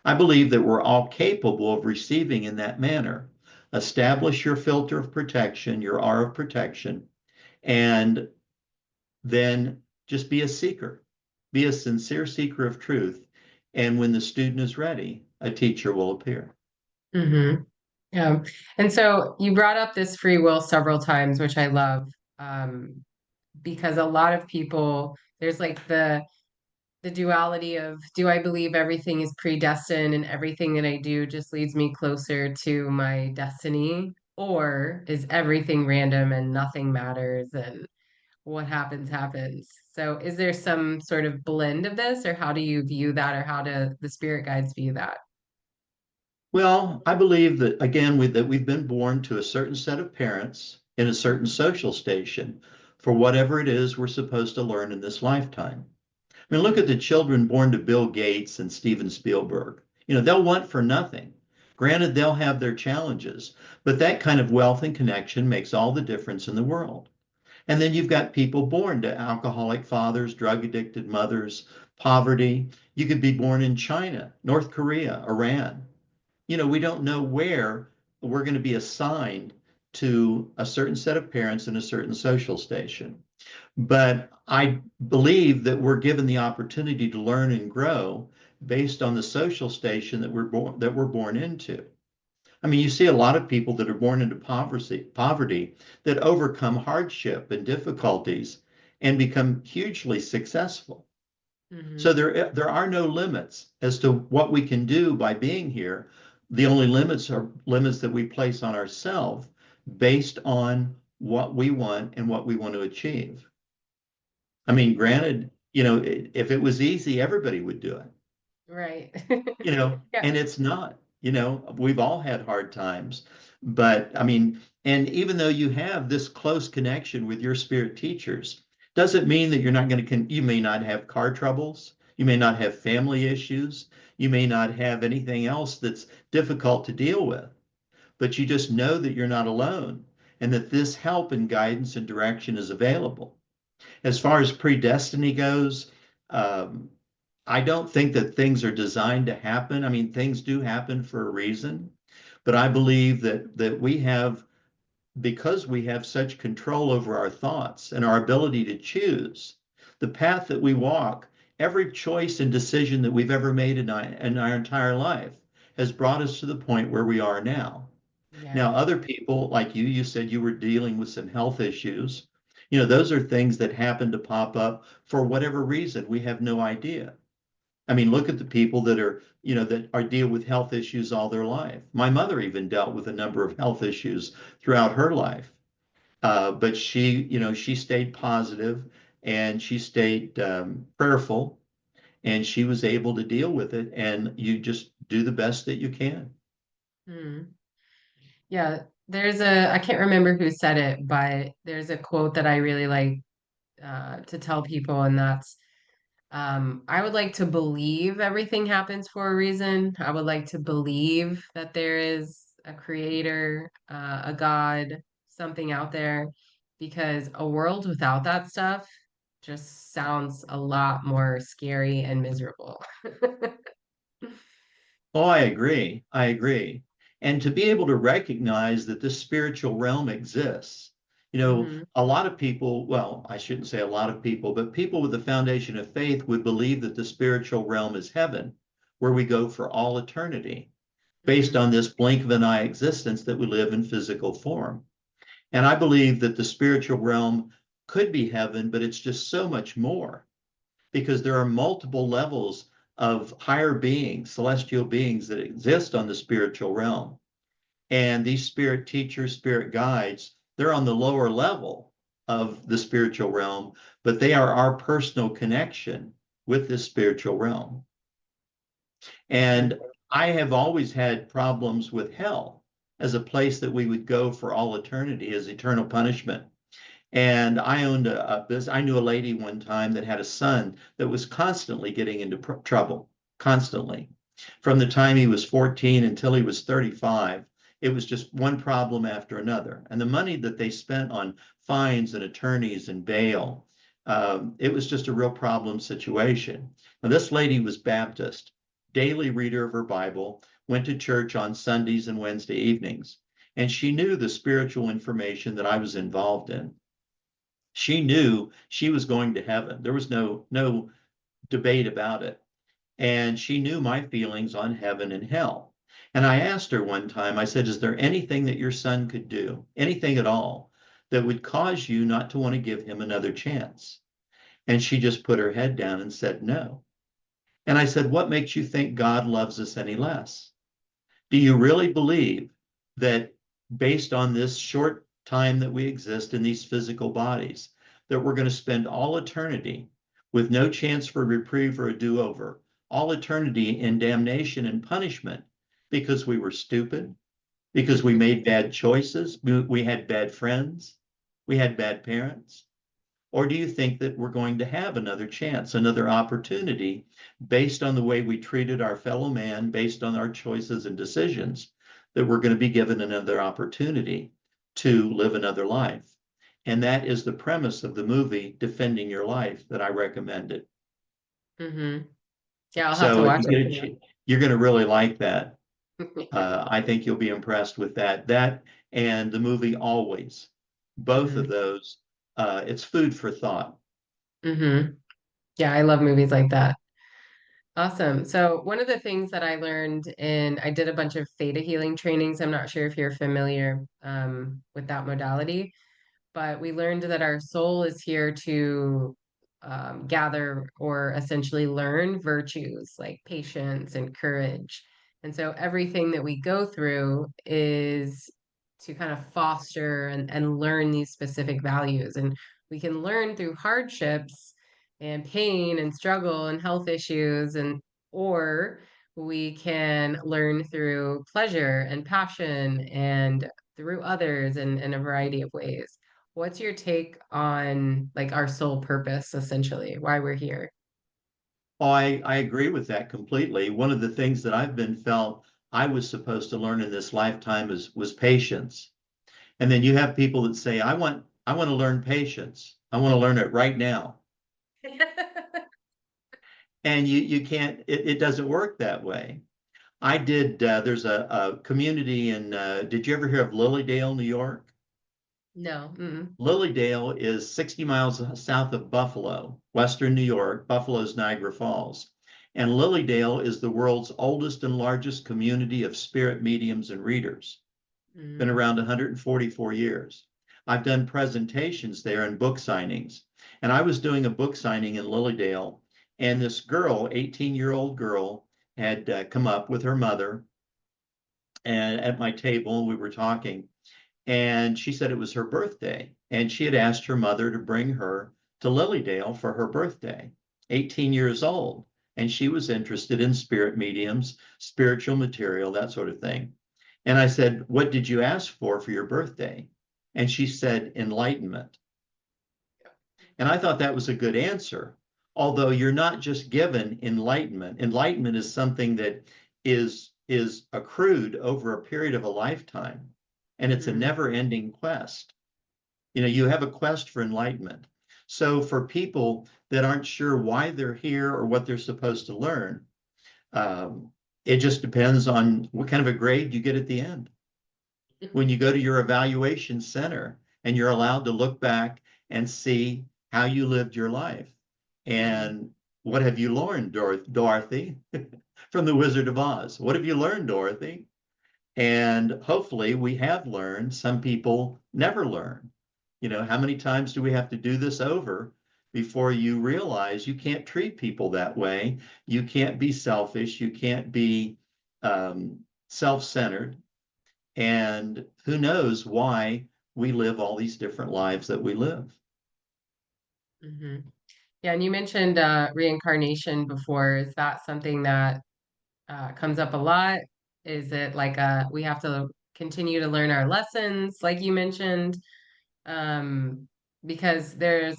I believe that we're all capable of receiving in that manner. Establish your filter of protection, your R of protection, and then just be a seeker. Be a sincere seeker of truth. And when the student is ready, a teacher will appear. Hmm. Yeah. And so you brought up this free will several times, which I love, um, because a lot of people, there's like the duality of do I believe everything is predestined and everything that I do just leads me closer to my destiny, or is everything random and nothing matters? And what happens, happens. So is there some sort of blend of this, or how do you view that, or how do the spirit guides view that? Well, I believe that again, that we've been born to a certain set of parents in a certain social station for whatever it is we're supposed to learn in this lifetime. I mean, look at the children born to Bill Gates and Steven Spielberg. They'll want for nothing. Granted, they'll have their challenges, but that kind of wealth and connection makes all the difference in the world. And then you've got people born to alcoholic fathers, drug addicted mothers, poverty. You could be born in China, North Korea, Iran. We don't know where we're going to be assigned to a certain set of parents in a certain social station. But I believe that we're given the opportunity to learn and grow based on the social station that we're born into. I mean, you see a lot of people that are born into poverty that overcome hardship and difficulties and become hugely successful. Hmm. So there are no limits as to what we can do by being here. The only limits are limits that we place on ourselves based on what we want and what we want to achieve. I mean, granted, if it was easy, everybody would do it, Right. Yeah. and it's not. We've all had hard times, but I mean, and even though you have this close connection with your spirit teachers, doesn't mean that you're not going to, you may not have car troubles, you may not have family issues, you may not have anything else that's difficult to deal with, but you just know that you're not alone and that this help and guidance and direction is available. As far as predestiny goes, um, I don't think that things are designed to happen. I mean, things do happen for a reason, but I believe that we have, because we have such control over our thoughts and our ability to choose the path that we walk, every choice and decision that we've ever made in our entire life has brought us to the point where we are now. Yeah. Now, other people like you said you were dealing with some health issues. Those are things that happen to pop up for whatever reason. We have no idea. I mean, look at the people that deal with health issues all their life. My mother even dealt with a number of health issues throughout her life. But she stayed positive and she stayed prayerful and she was able to deal with it. And you just do the best that you can. Hmm. Yeah. I can't remember who said it, but there's a quote that I really like to tell people, and that's I would like to believe everything happens for a reason. I would like to believe that there is a creator, a God, something out there, because a world without that stuff just sounds a lot more scary and miserable. Oh, I agree. I agree. And to be able to recognize that this spiritual realm exists, Hmm. a lot of people, well, I shouldn't say a lot of people, but people with the foundation of faith would believe that the spiritual realm is heaven, where we go for all eternity, based Hmm. on this blink of an eye existence that we live in physical form. And I believe that the spiritual realm could be heaven, but it's just so much more because there are multiple levels of higher beings, celestial beings that exist on the spiritual realm. And these spirit teachers, spirit guides, they're on the lower level of the spiritual realm, but they are our personal connection with this spiritual realm. Hmm. And I have always had problems with hell as a place that we would go for all eternity as eternal punishment. And I owned a business. I knew a lady one time that had a son that was constantly getting into trouble, constantly. From the time he was 14 until he was 35, it was just one problem after another. And the money that they spent on fines and attorneys and bail, it was just a real problem situation. Now, this lady was Baptist, daily reader of her Bible, went to church on Sundays and Wednesday evenings, and she knew the spiritual information that I was involved in. She knew she was going to heaven. There was no debate about it. And she knew my feelings on heaven and hell. And I asked her one time, I said, is there anything that your son could do, anything at all, that would cause you not to want to give him another chance? And she just put her head down and said no. And I said, what makes you think God loves us any less? Do you really believe that based on this short time that we exist in these physical bodies, that we're going to spend all eternity with no chance for reprieve or a do-over, all eternity in damnation and punishment because we were stupid, because we made bad choices, we had bad friends, we had bad parents? Or do you think that we're going to have another chance, another opportunity based on the way we treated our fellow man, based on our choices and decisions, that we're going to be given another opportunity to live another life? And that is the premise of the movie Defending Your Life that I recommended. Mm-hmm. Yeah, I'll have to So if watch you get a chance, you're going to really like that. it. I think you'll be impressed with that. That and the movie Always, both Mm-hmm. of those, it's food for thought. Mm-hmm. Yeah, I love movies like that. Awesome. So one of the things that I learned I did a bunch of theta healing trainings. I'm not sure if you're familiar with that modality, but we learned that our soul is here to gather or essentially learn virtues like patience and courage. And so everything that we go through is to kind of foster and learn these specific values. And we can learn through hardships and pain and struggle and health issues or we can learn through pleasure and passion and through others in a variety of ways. What's your take on like our sole purpose, essentially, why we're here? Oh, I agree with that completely. One of the things that I've been felt I was supposed to learn in this lifetime was patience. And then you have people that say, I want to learn patience. I want to learn it right now. And you can't, it doesn't work that way. I did, there's a community in, did you ever hear of Lilydale, New York? No. Mm-mm. Lilydale is 60 miles south of Buffalo, Western New York. Buffalo's Niagara Falls. And Lilydale is the world's oldest and largest community of spirit mediums and readers. Been Mm. around 144 years. I've done presentations there and book signings. And I was doing a book signing in Lilydale, and this girl, 18-year-old girl, had come up with her mother and at my table, and we were talking. And she said it was her birthday. And she had asked her mother to bring her to Lilydale for her birthday, 18 years old. And she was interested in spirit mediums, spiritual material, that sort of thing. And I said, what did you ask for your birthday? And she said, enlightenment. And I thought that was a good answer. Although you're not just given enlightenment. Enlightenment is something that is accrued over a period of a lifetime. And it's a Mm. never-ending quest. You have a quest for enlightenment. So for people that aren't sure why they're here or what they're supposed to learn, um, it just depends on what kind of a grade you get at the end. When you go to your evaluation center and you're allowed to look back and see how you lived your life. Mm. And what have you learned, Dorothy, from the Wizard of Oz? What have you learned, Dorothy? And hopefully we have learned. Some people never learn. How many times do we have to do this over before you realize you can't treat people that way? You can't be selfish. You can't be self-centered. And who knows why we live all these different lives that we live. Hmm. Yeah, and you mentioned reincarnation before. Is that something that comes up a lot? Is it like we have to continue to learn our lessons, like you mentioned? Um, because there's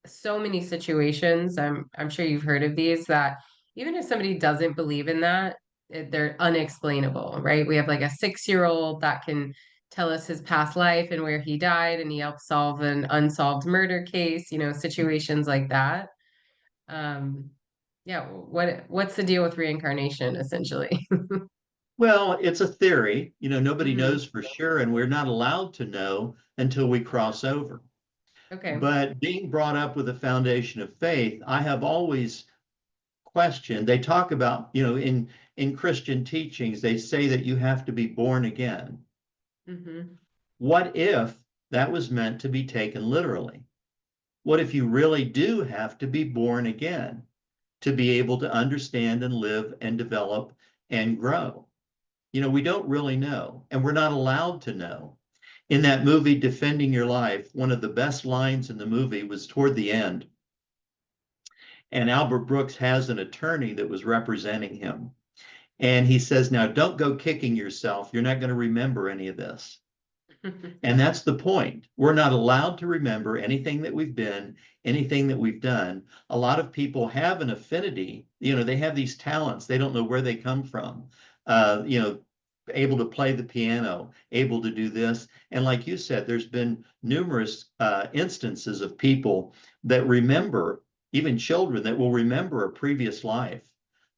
so many situations, I'm sure you've heard of these, that even if somebody doesn't believe in that, they're unexplainable, right? We have like a 6-year-old that can tell us his past life and where he died, and he helped solve an unsolved murder case, situations like that. Um, yeah, what's the deal with reincarnation, essentially? Well, it's a theory. Nobody Hmm. knows for sure, and we're not allowed to know until we cross over. Okay. But being brought up with a foundation of faith, I have always questioned. They talk about, in Christian teachings, they say that you have to be born again. Hmm. What if that was meant to be taken literally? What if you really do have to be born again to be able to understand and live and develop and grow? We don't really know, and we're not allowed to know. In that movie, Defending Your Life, one of the best lines in the movie was toward the end. And Albert Brooks has an attorney that was representing him. And he says, now don't go kicking yourself. You're not going to remember any of this. And that's the point. We're not allowed to remember anything that we've been, anything that we've done. A lot of people have an affinity. They have these talents. They don't know where they come from. Uh, you know, Able to play the piano, able to do this. And like you said, there's been numerous instances of people that remember, even children that will remember a previous life.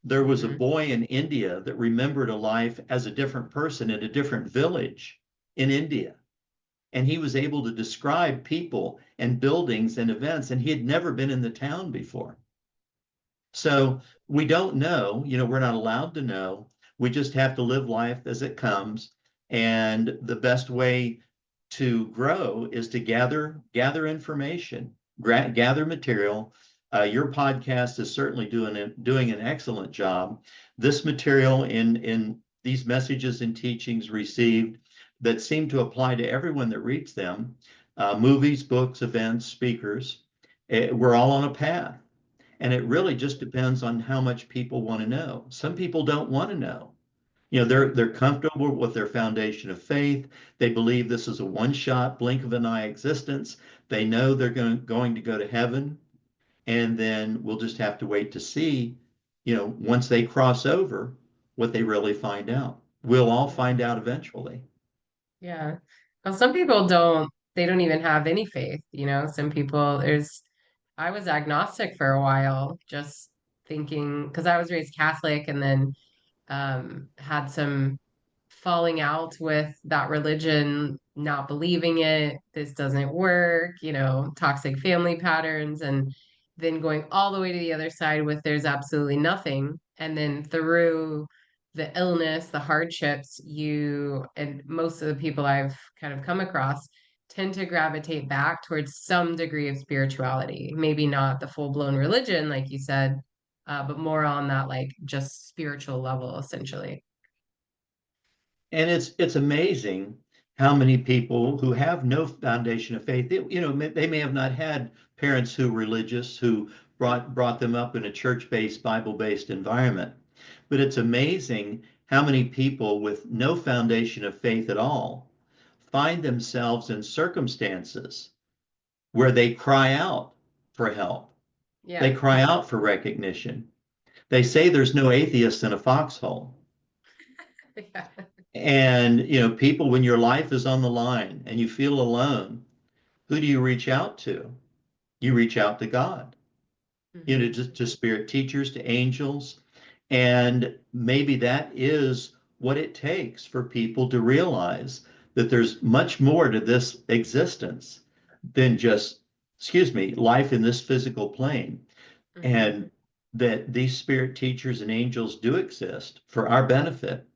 There was a boy in India that remembered a life as a different person in a different village in India, and he was able to describe people and buildings and events, and he had never been in the town before. So we don't know, we're not allowed to know. We just have to live life as it comes. And the best way to grow is to gather information, gather material. Your podcast is certainly doing an excellent job. This material in these messages and teachings received that seem to apply to everyone that reads them, movies, books, events, speakers, we're all on a path. And it really just depends on how much people want to know. Some people don't want to know. They're comfortable with their foundation of faith. They believe this is a one-shot, blink of an eye existence. They know they're going to go to heaven, and then we'll just have to wait to see, once they cross over, what they really find out. We'll all find out eventually. Yeah. Well, some people they don't even have any faith, Some people, I was agnostic for a while, just thinking, because I was raised Catholic and then had some falling out with that religion, not believing it, this doesn't work, toxic family patterns, and then going all the way to the other side with there's absolutely nothing. And then through the illness, the hardships, and most of the people I've kind of come across tend to gravitate back towards some degree of spirituality, maybe not the full-blown religion, like you said, but more on that like just spiritual level, essentially. And it's amazing how many people who have no foundation of faith, they may have not had parents who were religious, who brought them up in a church-based, Bible-based environment. But it's amazing how many people with no foundation of faith at all find themselves in circumstances where they cry out for help. They Yeah. cry out for recognition. They say there's no atheist in a foxhole. Yeah. And, people, when your life is on the line and you feel alone, who do you reach out to? You reach out to God, Hmm. to spirit teachers, to angels. And maybe that is what it takes for people to realize that there's much more to this existence than just, excuse me, life in this physical plane. Hmm. And that these spirit teachers and angels do exist for our benefit.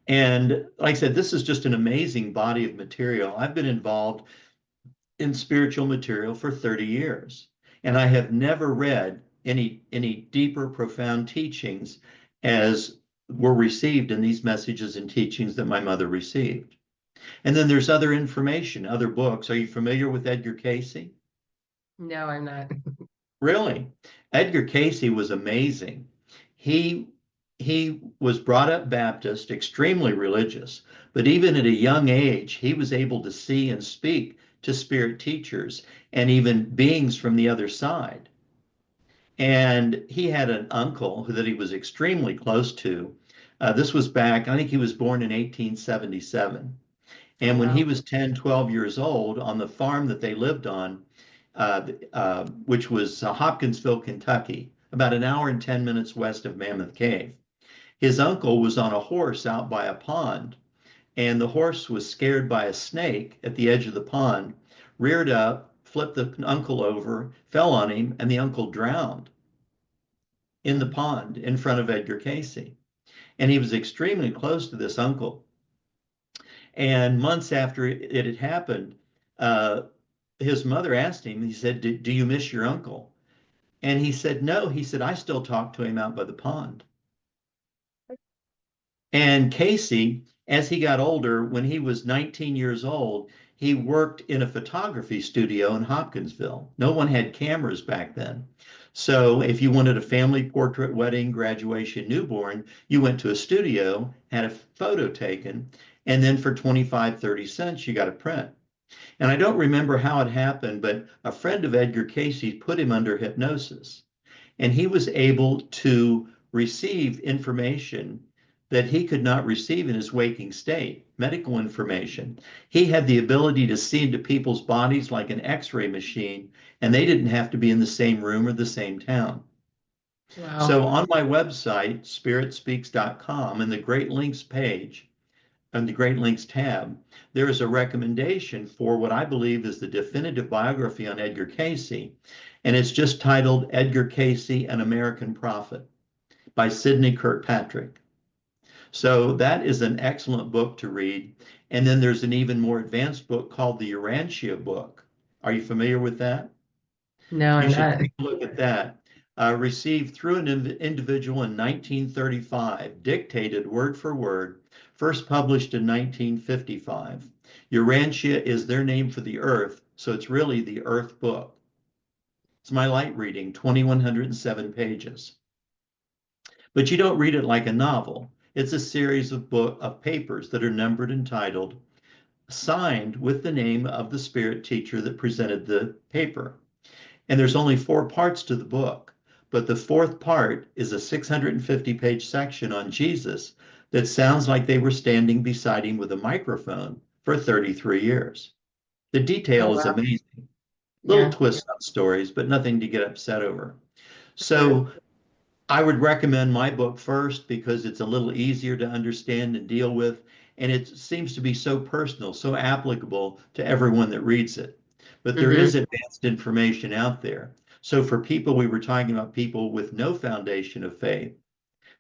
And like I said, this is just an amazing body of material. I've been involved in spiritual material for 30 years, and I have never read any deeper, profound teachings as were received in these messages and teachings that my mother received. And then there's other information, other books. Are you familiar with Edgar Cayce? No, I'm not. Really? Edgar Cayce was amazing. He he was brought up Baptist, extremely religious, but even at a young age, he was able to see and speak to spirit teachers and even beings from the other side. And he had an uncle that he was extremely close to. This was back, I think he was born in 1877. Oh, And when he wow. was 10, 12 years old, on the farm that they lived on, which was Hopkinsville, Kentucky, about an hour and 10 minutes west of Mammoth Cave, his uncle was on a horse out by a pond, and the horse was scared by a snake at the edge of the pond, reared up, flipped the uncle over, fell on him, and the uncle drowned in the Mm. pond in front of Edgar Cayce. And he was extremely close to this uncle. And months after it had happened, uh, his mother asked him, he said, do you miss your uncle? And he said, no. He said, I still talk to him out by the pond. And Casey, As he got older, when he was 19 years old, he worked in a photography studio in Hopkinsville. No one had cameras back then. So if you wanted a family portrait, wedding, graduation, newborn, you went to a studio, had a photo taken, and then for 25, 30 cents, you got a print. And I don't remember how it happened, but a friend of Edgar Cayce's put him under hypnosis, and he was able to receive information that he could not receive in his waking state, medical information. He had the ability to see into people's bodies like an x-ray machine, and they didn't have to be in the same room or the same town. Wow. So on my website, spiritspeaks.com, in the Great Links page, on the Great Links tab, there is a recommendation for what I believe is the definitive biography on Edgar Cayce, and it's just titled Edgar Cayce, An American Prophet by Sidney Kirkpatrick. So that is an excellent book to read. And then there's an even more advanced book called the Urantia book. Are you familiar with that? No, You I'm should not. take a look at that. Received through an individual in 1935, dictated word for word, first published in 1955. Urantia is their name for the earth, so it's really the earth book. It's my light reading, 2,107 pages. But you don't read it like a novel. It's a series of papers that are numbered and titled, signed with the name of the spirit teacher that presented the paper. And there's only 4 parts to the book, but the fourth part is a 650-page section on Jesus that sounds like they were standing beside him with a microphone for 33 years. The Oh, detail is wow. amazing. Little Yeah, twists on stories, but nothing to get upset over. sure. So I would recommend my book first because it's a little easier to understand and deal with, and it seems to be so personal, so applicable to everyone that reads it. But there Hmm. is advanced information out there. So for people, we were talking about people with no foundation of faith,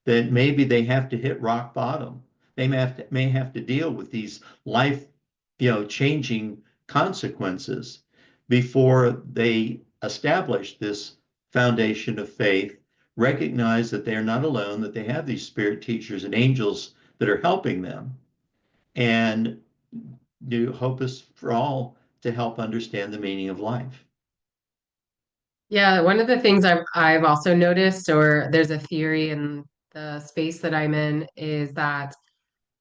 that maybe they have to hit rock bottom. They may have to deal with these life, changing consequences before they establish this foundation of faith, recognize that they are not alone, that they have these spirit teachers and angels that are helping them, and do hope is for all to help understand the meaning of life. Yeah, one of the things I've also noticed, or there's a theory in the space that I'm in, is that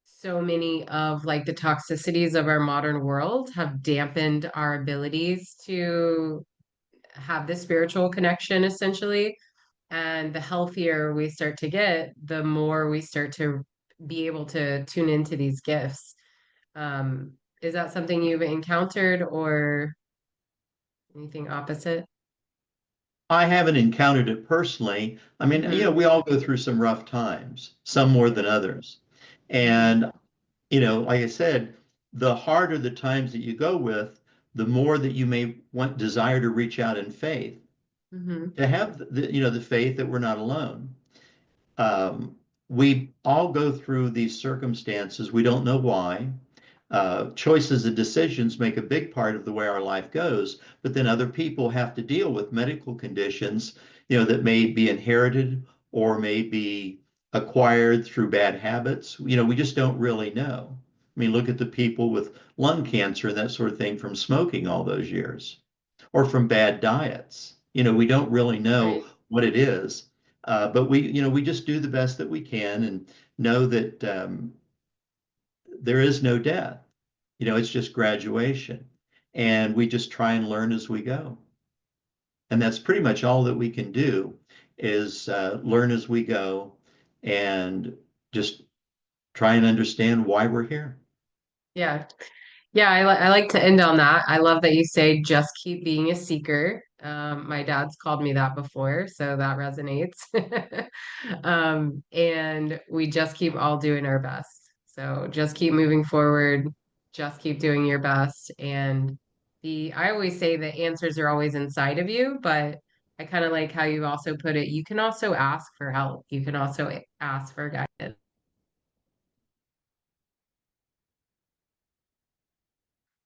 so many of like the toxicities of our modern world have dampened our abilities to have this spiritual connection essentially. And the healthier we start to get, the more we start to be able to tune into these gifts. Um, is that something you've encountered or anything opposite? I haven't encountered it personally. I mean, Hmm. we all go through some rough times, some more than others. Hmm. And, like I said, the harder the times that you go with, the more that you may want desire to reach out in faith, Hmm. to have the faith that we're not alone. Um, we all go through these circumstances. We don't know why. Choices and decisions make a big part of the way our life goes, but then other people have to deal with medical conditions, that may be inherited or may be acquired through bad habits. We just don't really know. I mean, look at the people with lung cancer and that sort of thing from smoking all those years or from bad diets. We don't really know Right. what it is, but we just do the best that we can and know that there is no death. It's just graduation. And we just try and learn as we go. And that's pretty much all that we can do is learn as we go and just try and understand why we're here. Yeah. Yeah, I like to end on that. I love that you say just keep being a seeker. My dad's called me that before, so that resonates. And we just keep all doing our best. So just keep moving forward, just keep doing your best. And I always say the answers are always inside of you, but I kind of like how you also put it. You can also ask for help. You can also ask for guidance.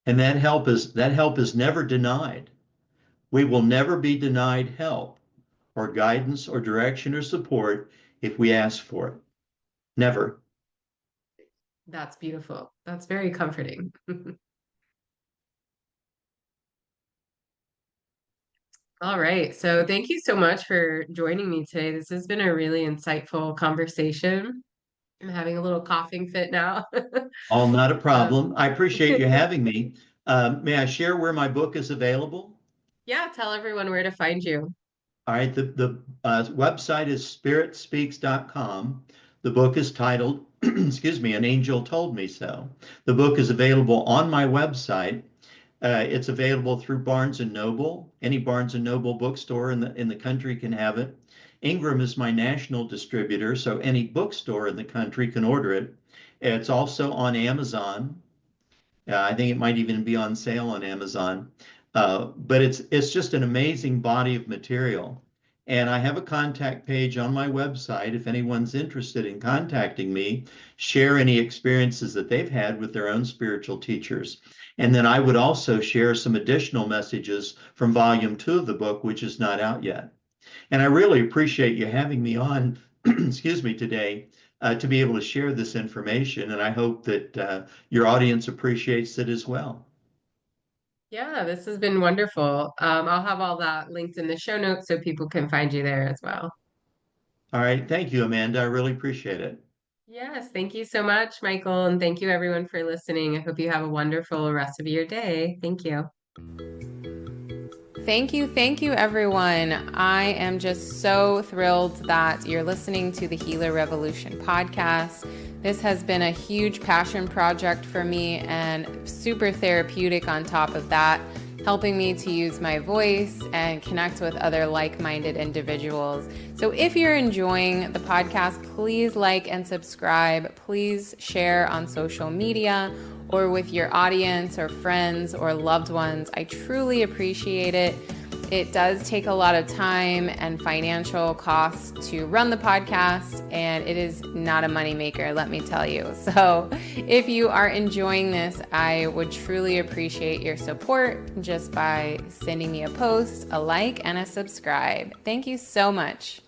And that help is never denied. We will never be denied help or guidance or direction or support if we ask for it. Never. That's beautiful. That's very comforting. All right. So thank you so much for joining me today. This has been a really insightful conversation. I'm having a little coughing fit now. All not a Um, problem. I appreciate you having me. May I share where my book is available? yeah, tell everyone where to find you. All right, the website is spiritspeaks.com. The book is titled, excuse me, An Angel Told Me So. The book is available on my website. It's available through Barnes and Noble. Any Barnes and Noble bookstore in the country can have it. Ingram is my national distributor, so any bookstore in the country can order it. It's also on Amazon. I think it might even be on sale on Amazon. But it's just an amazing body of material. And I have a contact page on my website. If anyone's interested in contacting me, share any experiences that they've had with their own spiritual teachers. And then I would also share some additional messages from volume 2 of the book, which is not out yet. And I really appreciate you having me on, excuse me, today to be able to share this information. And I hope that your audience appreciates it as well. Yeah, this has been wonderful. I'll have all that linked in the show notes so people can find you there as well. All right. Thank you, Amanda. I really appreciate it. Yes, thank you so much, Michael, and thank you everyone for listening. I hope you have a wonderful rest of your day. Thank you. Thank you, everyone. I am just so thrilled that you're listening to the Healer Revolution podcast. This has been a huge passion project for me and super therapeutic on top of that, helping me to use my voice and connect with other like-minded individuals. So if you're enjoying the podcast, please like and subscribe. Please share on social media or with your audience or friends or loved ones. I truly appreciate it. It does take a lot of time and financial costs to run the podcast, and it is not a moneymaker, let me tell you. So if you are enjoying this, I would truly appreciate your support just by sending me a post, a like, and a subscribe. Thank you so much.